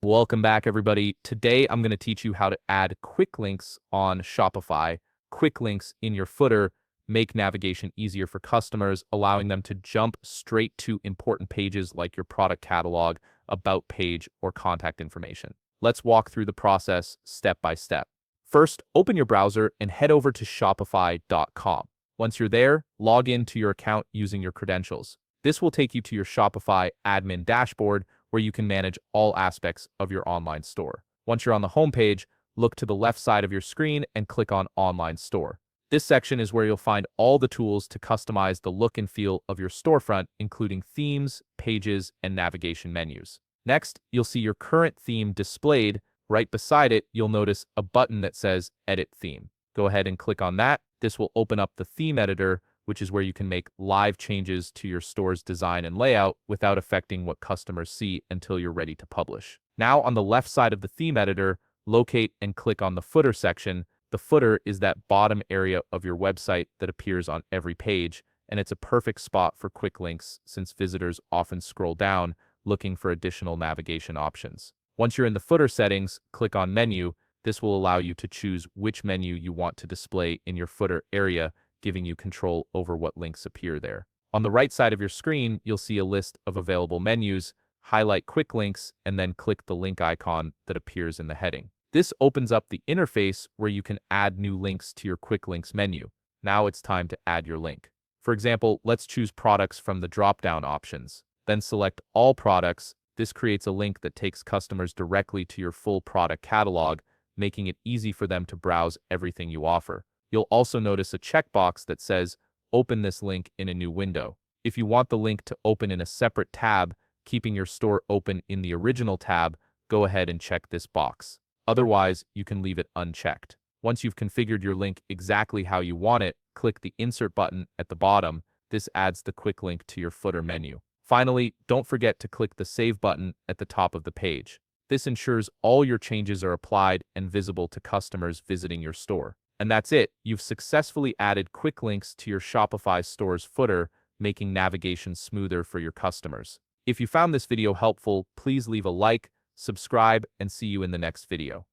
Welcome back, everybody. Today, I'm going to teach you how to add quick links on Shopify. Quick links in your footer make navigation easier for customers, allowing them to jump straight to important pages like your product catalog, about page, or contact information. Let's walk through the process step by step. First, open your browser and head over to shopify.com. Once you're there, log into your account using your credentials. This will take you to your Shopify admin dashboard, where you can manage all aspects of your online store. Once you're on the homepage, look to the left side of your screen and click on Online Store. This section is where you'll find all the tools to customize the look and feel of your storefront, including themes, pages, and navigation menus. Next, you'll see your current theme displayed. Right beside it, you'll notice a button that says Edit Theme. Go ahead and click on that. This will open up the theme editor, which is where you can make live changes to your store's design and layout without affecting what customers see until you're ready to publish. Now, on the left side of the theme editor, locate and click on the footer section. The footer is that bottom area of your website that appears on every page, and it's a perfect spot for quick links since visitors often scroll down looking for additional navigation options. Once you're in the footer settings, click on Menu. This will allow you to choose which menu you want to display in your footer area, giving you control over what links appear there. On the right side of your screen, you'll see a list of available menus. Highlight Quick Links and then click the link icon that appears in the heading. This opens up the interface where you can add new links to your Quick Links menu. Now it's time to add your link. For example, let's choose products from the drop-down options. Then select All Products. This creates a link that takes customers directly to your full product catalog, making it easy for them to browse everything you offer. You'll also notice a checkbox that says, Open this link in a new window. If you want the link to open in a separate tab, keeping your store open in the original tab, go ahead and check this box. Otherwise, you can leave it unchecked. Once you've configured your link exactly how you want it, click the Insert button at the bottom. This adds the quick link to your footer menu. Finally, don't forget to click the Save button at the top of the page. This ensures all your changes are applied and visible to customers visiting your store. And that's it. You've successfully added quick links to your Shopify store's footer, making navigation smoother for your customers. If you found this video helpful, please leave a like, subscribe, and see you in the next video.